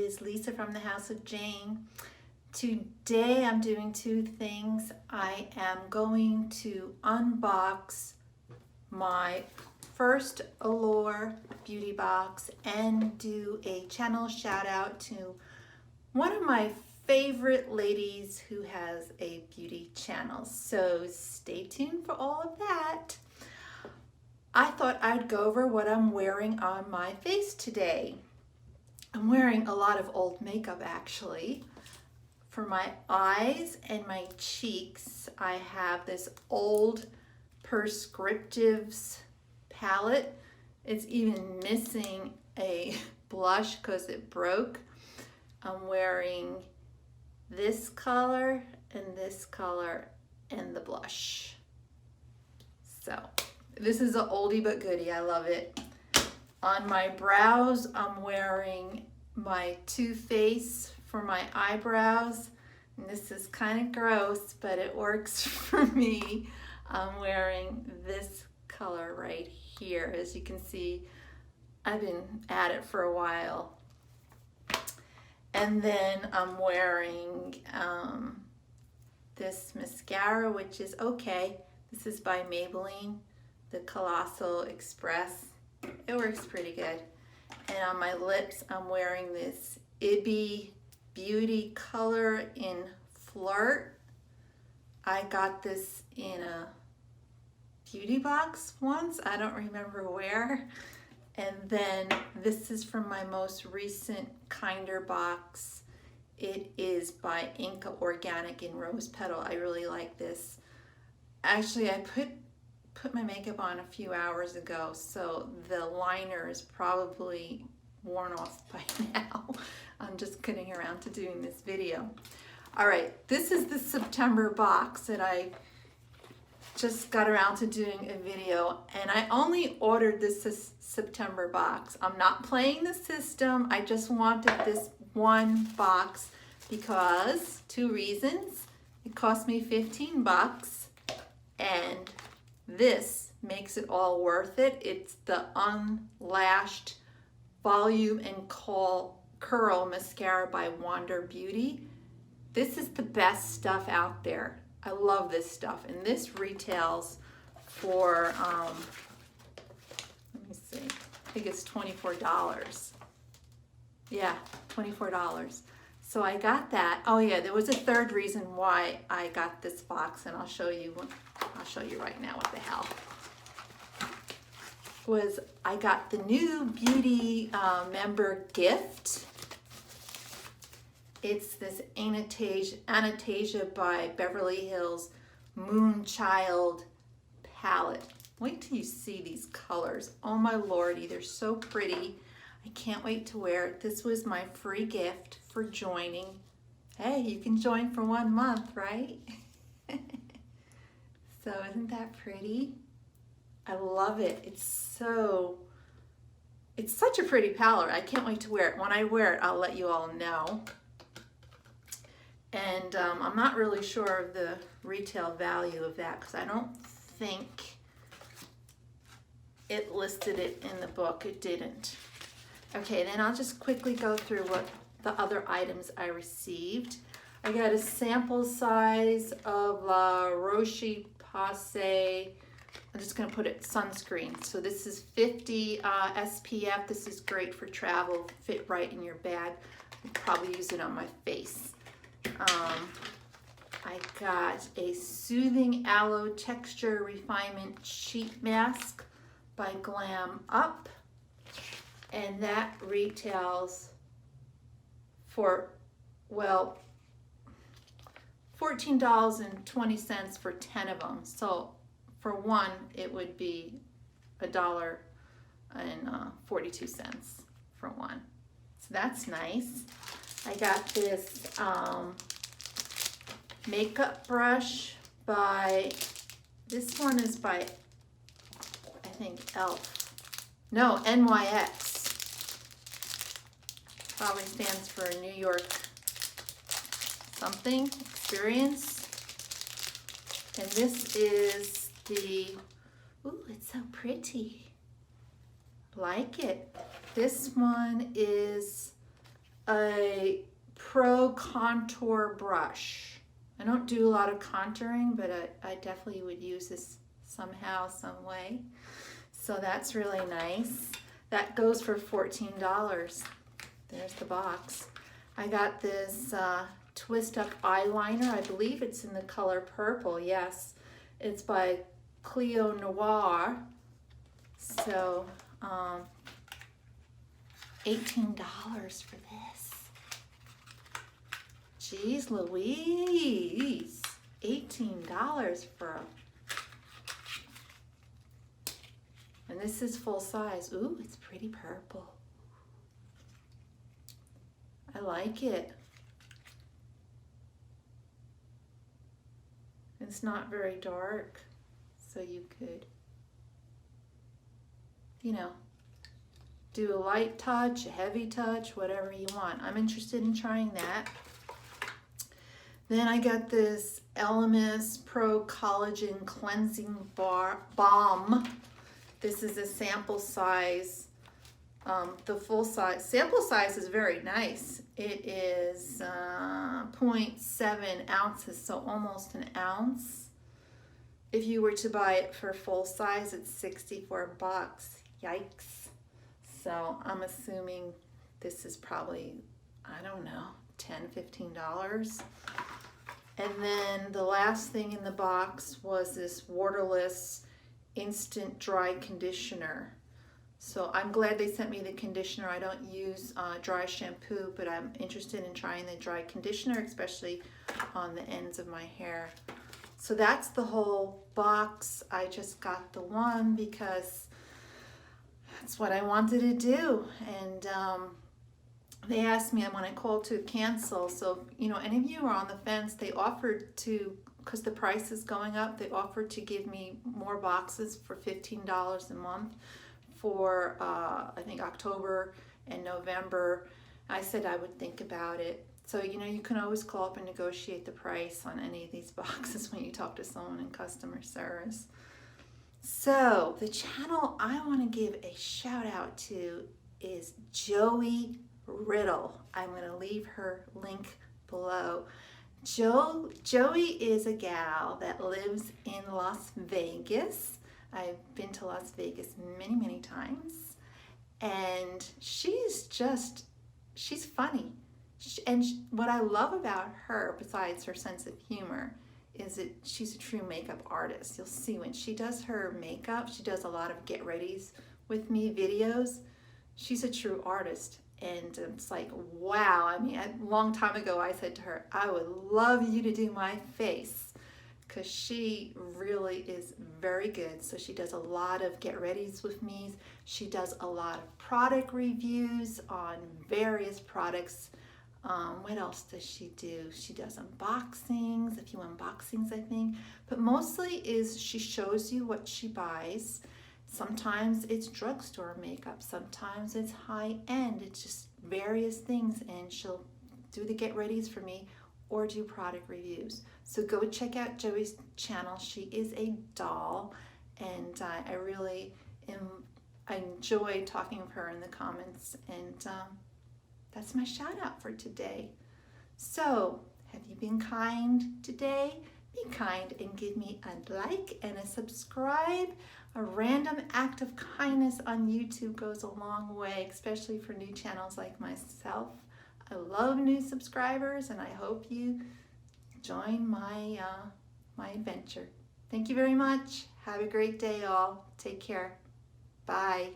is Lisa from the House of Jane. Today I'm doing two things. I am going to unbox my first Allure beauty box and do a channel shout out to one of my favorite ladies who has a beauty channel. So stay tuned for all of that. I thought I'd go over what I'm wearing on my face today. I'm wearing a lot of old makeup actually. For my eyes and my cheeks, I have this old Prescriptives palette. It's even missing a blush because it broke. I'm wearing this color and the blush. So this is an oldie but goodie. I love it. On my brows, I'm wearing my Too Faced for my eyebrows. And this is kind of gross, but it works for me. I'm wearing this color right here. As you can see, I've been at it for a while. And then I'm wearing this mascara, which is okay. This is by Maybelline, the Colossal Express. It works pretty good. And on my lips, I'm wearing this Ibby Beauty color in Flirt. I got this in a beauty box once. I don't remember where. And then this is from my most recent Kinder box. It is by Inca Organic in Rose Petal. I really like this. Actually, I put my makeup on a few hours ago, so the liner is probably worn off by now. I'm just getting around to doing this video. All right, this is the September box that I just got around to doing a video, and I only ordered this September box. I'm not playing the system. I just wanted this one box because two reasons. It cost me 15 bucks, and this makes it all worth it. It's the Unlashed Volume and Curl Mascara by Wander Beauty. This is the best stuff out there. I love this stuff, and this retails for, let me see, I think it's $24. Yeah, $24. So I got that. Oh yeah, there was a third reason why I got this box, and I'll show you right now what the hell. Was I got the new beauty member gift. It's this Anastasia by Beverly Hills Moonchild palette. Wait till you see these colors. Oh my lordy, they're so pretty. I can't wait to wear it. This was my free gift for joining. Hey, you can join for 1 month, right? So isn't that pretty? I love it. It's such a pretty palette. I can't wait to wear it. When I wear it, I'll let you all know. And I'm not really sure of the retail value of that because I don't think it listed it in the book. It didn't. Okay, then I'll just quickly go through what the other items I received. I got a sample size of La Roche-Posay. I'm just going to put it sunscreen. So this is 50 SPF. This is great for travel, fit right in your bag. I'll probably use it on my face. I got a Soothing Aloe Texture Refinement Sheet Mask by Glam Up, and that retails for, well, $14.20 for 10 of them. So for one, it would be $1.42 for one. So that's nice. I got this makeup brush by, this one is by, I think ELF. No, NYX. Probably stands for New York something, experience. And this is the, ooh, it's so pretty. Like it. This one is a Pro Contour brush. I don't do a lot of contouring, but I definitely would use this somehow, some way. So that's really nice. That goes for $14. There's the box. I got this twist up eyeliner. I believe it's in the color purple. Yes, it's by Cleo Noir. So $18 for this. Jeez Louise, $18 for and this is full size. Ooh, it's pretty purple. I like it. It's not very dark, so you could, you know, do a light touch, a heavy touch, whatever you want. I'm interested in trying that. Then I got this Elemis Pro Collagen Cleansing Balm. This is a sample size. The full size, sample size is very nice. It is 0.7 ounces, so almost an ounce. If you were to buy it for full size, it's 64 bucks. Yikes. So I'm assuming this is probably, I don't know, $10, $15. And then the last thing in the box was this waterless instant dry conditioner. So I'm glad they sent me the conditioner. I don't use dry shampoo, but I'm interested in trying the dry conditioner, especially on the ends of my hair. So that's the whole box. I just got the one because that's what I wanted to do. And they asked me when I called to cancel. So, you know, any of you are on the fence, they offered to, because the price is going up, they offered to give me more boxes for $15 a month for, I think, October and November. I said I would think about it. So, you know, you can always call up and negotiate the price on any of these boxes when you talk to someone in customer service. So, the channel I want to give a shout out to is Joey Riddle. I'm going to leave her link below. Joey is a gal that lives in Las Vegas. I've been to Las Vegas many, many times. And she's funny. And what I love about her, besides her sense of humor, is that she's a true makeup artist. You'll see when she does her makeup, she does a lot of get readies with me videos. She's a true artist. And it's like, wow. I mean, a long time ago, I said to her, I would love you to do my face, because she really is very good. So she does a lot of get readies with me. She does a lot of product reviews on various products. What else does she do? She does unboxings, a few unboxings, I think. But mostly is she shows you what she buys. Sometimes it's drugstore makeup, sometimes it's high-end, it's just various things, and she'll do the get-readies for me or do product reviews. So go check out Joey's channel. She is a doll, and I really enjoy talking with her in the comments, and that's my shout-out for today. So, have you been kind today? Be kind and give me a like and a subscribe. A random act of kindness on YouTube goes a long way, especially for new channels like myself. I love new subscribers, and I hope you join my adventure. Thank you very much. Have a great day, all. Take care. Bye.